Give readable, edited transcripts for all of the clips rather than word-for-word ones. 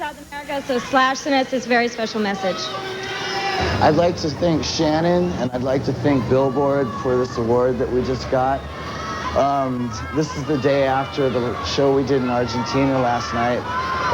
South America, so Slash sent us this very special message. I'd like to thank Shannon, and I'd like to thank Billboard for this award that we just got. This is the day after the show we did in Argentina last night,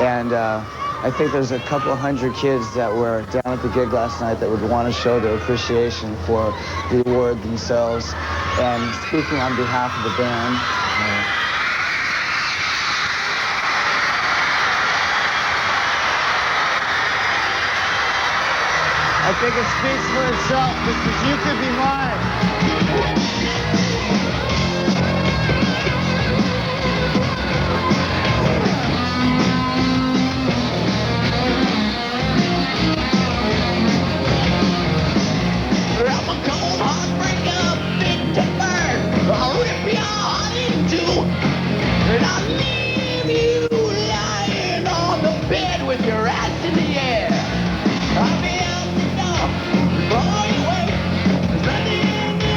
and I think there's a couple hundred kids that were down at the gig last night that would want to show their appreciation for the award themselves. And speaking on behalf of the band, I think it speaks for itself. This is You Could Be Mine. I'm a cold heartbreaker, big tipper. I'll rip your heart in two, and I'll leave you lying on the bed with your ass in the air. I'll be out the door before you wake. There's nothing in the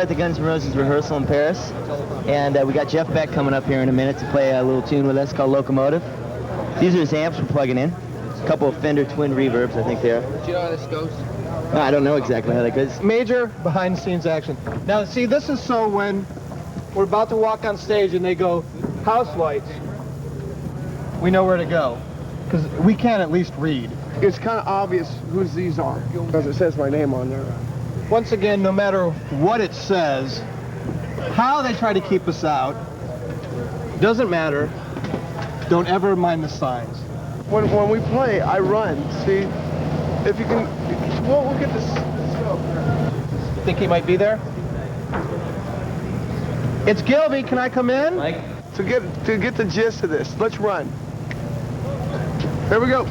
at the Guns N' Roses rehearsal in Paris, and we got Jeff Beck coming up here in a minute to play a little tune with us called Locomotive. These are his amps we're plugging in. A couple of Fender twin reverbs, I think they are. Do you know how this goes? No, I don't know exactly how that goes. Major behind-the-scenes action. Now, see, this is so when we're about to walk on stage and they go, house lights, we know where to go, because we can at least read. It's kind of obvious whose these are, because it says my name on there. Once again, no matter what it says, how they try to keep us out, doesn't matter. Don't ever mind the signs. When we play, I run. See, if you can, we'll get this. Think he might be there? It's Gilby. Can I come in? Mike? To get the gist of this, let's run. Here we go.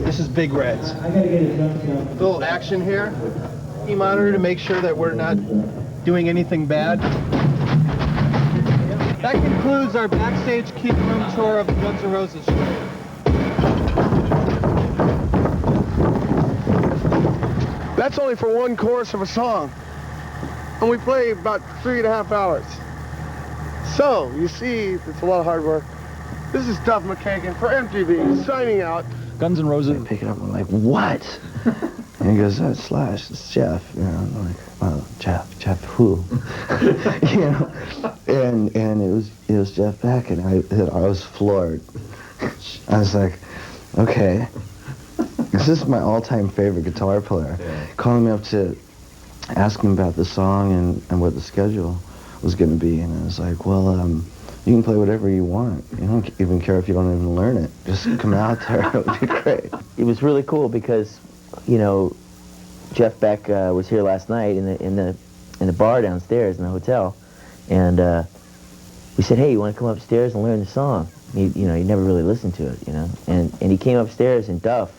This is Big Reds. Little action here. Key monitor to make sure that we're not doing anything bad. That concludes our backstage key room tour of the Guns N' Roses show. That's only for one chorus of a song. And we play about 3.5 hours. So, you see, it's a lot of hard work. This is Duff McKagan for MTV, signing out. Guns N' Roses. I pick it up, I'm like, what? And he goes, Slash, it's Jeff. You know, I'm like, oh, Jeff who? You know, and it was Jeff Beck, and I was floored. I was like, okay, this is my all-time favorite guitar player. Yeah. Calling me up to ask him about the song and what the schedule was going to be, and I was like, well, you can play whatever you want. You don't even care if you don't even learn it. Just come out there, it would be great. It was really cool because, you know, Jeff Beck was here last night in the bar downstairs in the hotel, and we said, hey, you want to come upstairs and learn the song? He never really listened to it, you know, and he came upstairs, and Duff,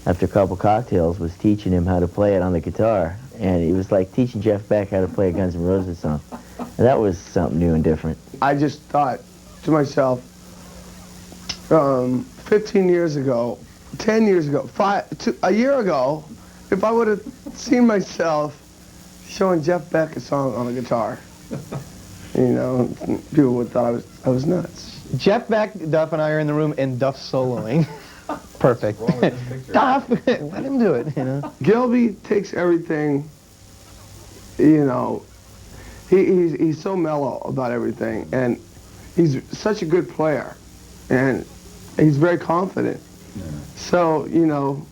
after a couple cocktails, was teaching him how to play it on the guitar, and it was like teaching Jeff Beck how to play a Guns N' Roses song. And that was something new and different. I just thought to myself, 15 years ago, 10 years ago, a year ago, if I would have seen myself showing Jeff Beck a song on the guitar, you know, people would have thought I was nuts. Jeff Beck, Duff, and I are in the room, and Duff soloing. Perfect. Duff, let him do it, you know. Gilby takes everything, you know, he's so mellow about everything, and he's such a good player, and he's very confident. Yeah. So, you know,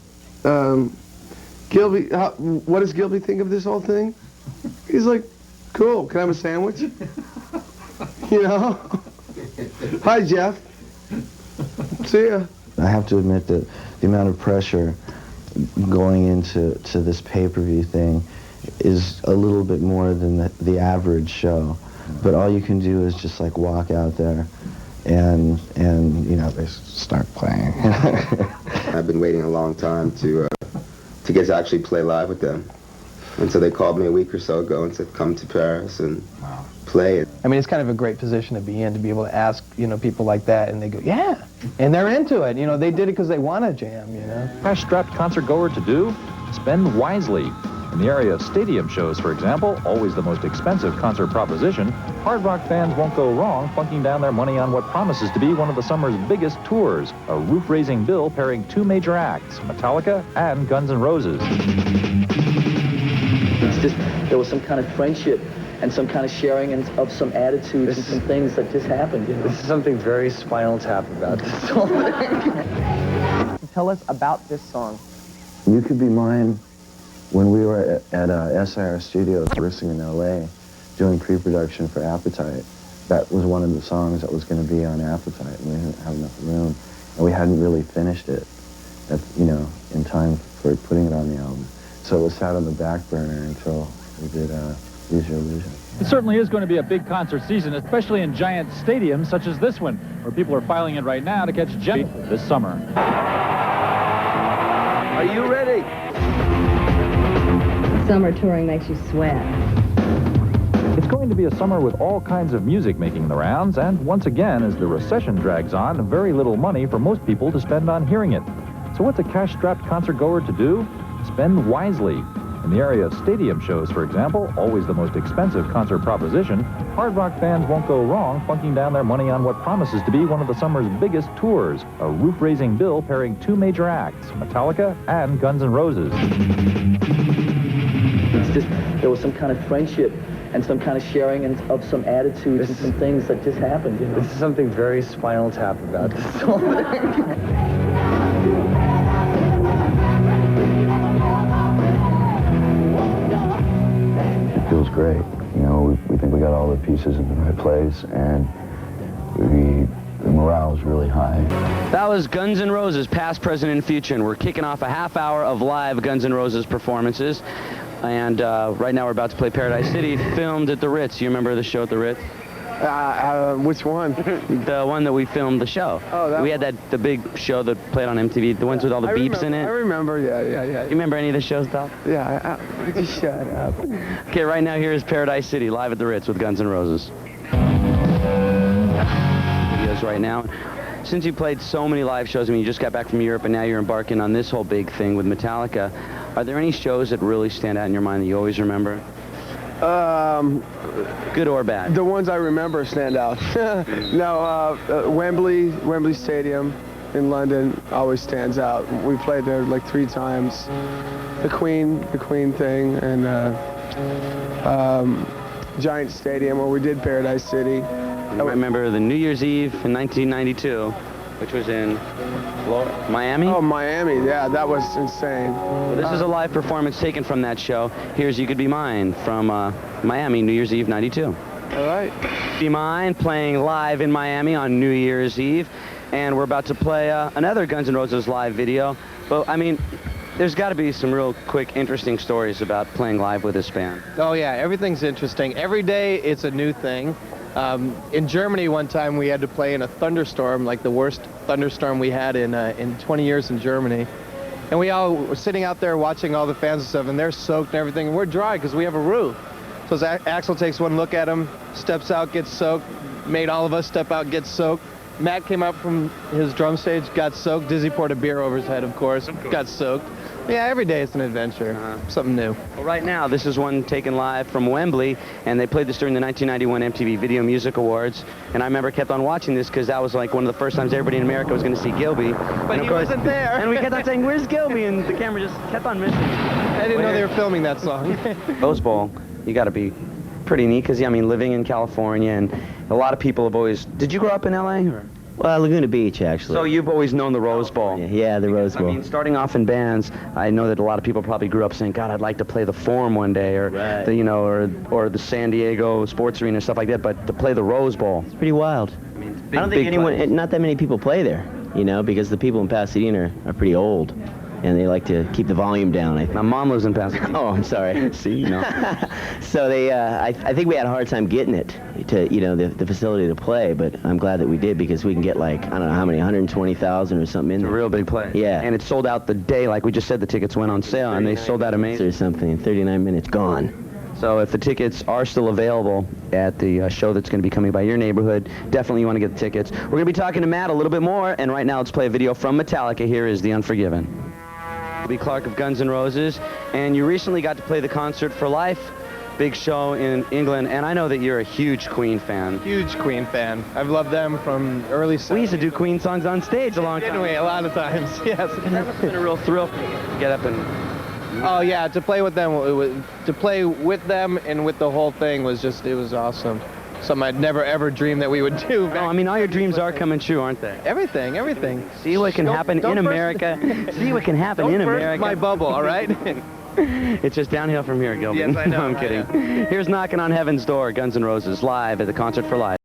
Gilby, what does Gilby think of this whole thing? He's like, cool, can I have a sandwich? You know? Hi, Jeff. See ya. I have to admit that the amount of pressure going into this pay-per-view thing is a little bit more than the average show. But all you can do is just like walk out there and you know, they start playing. I've been waiting a long time to get to actually play live with them. And so they called me a week or so ago and said, come to Paris and play it. I mean, it's kind of a great position to be in, to be able to ask, you know, people like that, and they go, yeah, and they're into it. You know, they did it because they want to jam, you know. Cash-strapped concert goer to do? Spend wisely. In the area of stadium shows, for example, always the most expensive concert proposition, hard rock fans won't go wrong plunking down their money on what promises to be one of the summer's biggest tours, a roof-raising bill pairing two major acts, Metallica and Guns N' Roses. It's just, there was some kind of friendship and some kind of sharing of some attitudes and some things that just happened, you know. This is something very Spinal Tap about this whole thing. Tell us about this song. You Could Be Mine, when we were at SIR Studios rehearsing in LA, doing pre-production for Appetite, that was one of the songs that was going to be on Appetite, and we didn't have enough room, and we hadn't really finished it, you know, in time for putting it on the album. So it was sat on the back burner until we did Use Your Illusion. It certainly is going to be a big concert season, especially in giant stadiums such as this one, where people are filing in right now to catch Jeffy this summer. Are you ready? Summer touring makes you sweat. It's going to be a summer with all kinds of music making the rounds, and once again, as the recession drags on, very little money for most people to spend on hearing it. So what's a cash-strapped concert goer to do? Spend wisely. In the area of stadium shows, for example, always the most expensive concert proposition, Hard Rock fans won't go wrong plunking down their money on what promises to be one of the summer's biggest tours, a roof-raising bill pairing two major acts, Metallica and Guns N' Roses. It's just, there was some kind of friendship and some kind of sharing of some attitudes and some things that just happened, you know? This is something very Spinal Tap about this whole thing. It feels great. You know, we think we got all the pieces in the right place, and the morale is really high. That was Guns N' Roses, past, present, and future, and we're kicking off a half hour of live Guns N' Roses performances. And right now we're about to play Paradise City, filmed at the Ritz. You remember the show at the Ritz? Which one? The one that we filmed the show. Oh, that we had the big show that played on MTV, the ones with all the beeps in it. I remember, yeah. You remember any of the shows, Doc? Yeah, shut up. Okay, right now here is Paradise City, live at the Ritz with Guns N' Roses. Videos right now. Since you played so many live shows, I mean, you just got back from Europe and now you're embarking on this whole big thing with Metallica. Are there any shows that really stand out in your mind that you always remember? Good or bad? The ones I remember stand out. No, Wembley Stadium in London always stands out. We played there like 3 times. The Queen thing, and Giant Stadium where we did Paradise City. I remember the New Year's Eve in 1992, which was in Miami? Oh, Miami, yeah, that was insane. Well, this is a live performance taken from that show. Here's You Could Be Mine from Miami, New Year's Eve 92. All right. Be Mine playing live in Miami on New Year's Eve. And we're about to play another Guns N' Roses live video. But, I mean, there's got to be some real quick, interesting stories about playing live with this band. Oh yeah, everything's interesting. Every day it's a new thing. In Germany one time we had to play in a thunderstorm, like the worst thunderstorm we had in 20 years in Germany. And we all were sitting out there watching all the fans and stuff, and they're soaked and everything, and we're dry because we have a roof. So as Axl takes one look at him, steps out, gets soaked, made all of us step out, get soaked. Matt came up from his drum stage, got soaked. Dizzy poured a beer over his head, of course, got soaked. Yeah, every day it's an adventure, something new. Well, right now, this is one taken live from Wembley, and they played this during the 1991 MTV Video Music Awards. And I remember kept on watching this because that was like one of the first times everybody in America was going to see Gilby. But he wasn't there. And we kept on saying, "Where's Gilby?" And the camera just kept on missing. I didn't know they were filming that song. Rose Bowl, you got to be pretty neat because, yeah, I mean, living in California, and a lot of people have always... Did you grow up in L.A.? Or? Well, Laguna Beach, actually. So you've always known the Rose Bowl. Yeah, the Rose Bowl. I mean, starting off in bands, I know that a lot of people probably grew up saying, "God, I'd like to play the Forum one day," or the, you know, or the San Diego Sports Arena, stuff like that. But to play the Rose Bowl, it's pretty wild. I mean, it's big, I don't think not that many people play there, you know, because the people in Pasadena are pretty old, and they like to keep the volume down. I think. My mom lives in Pasadena. Oh, I'm sorry. See, no. So they, I think we had a hard time getting it to, you know, the facility to play, but I'm glad that we did because we can get like, I don't know how many, 120,000 or something in there. It's a real big play. Yeah. And it sold out the day, like we just said, the tickets went on sale, and they sold out amazing. Or something, 39 minutes, gone. So if the tickets are still available at the show that's going to be coming by your neighborhood, definitely you want to get the tickets. We're going to be talking to Matt a little bit more, and right now let's play a video from Metallica. Here is The Unforgiven. Lee Clark of Guns N' Roses, and you recently got to play the Concert for Life, big show in England, and I know that you're a huge Queen fan. Huge Queen fan. I've loved them from early 70s. We used to do Queen songs on stage a long time. Didn't we? A lot of times, yes. It's been a real thrill for you to get up and... Oh yeah, to play with them, and with the whole thing was just, it was awesome. Something I'd never ever dreamed that we would do. No, I mean, all your dreams are coming true, aren't they? Everything. See what can happen in America. See what can happen in America. Don't burst my bubble, all right? It's just downhill from here, Gilbert. Yes, I know. No, I'm kidding. Here's Knocking on Heaven's Door, Guns N' Roses, live at the Concert for Life.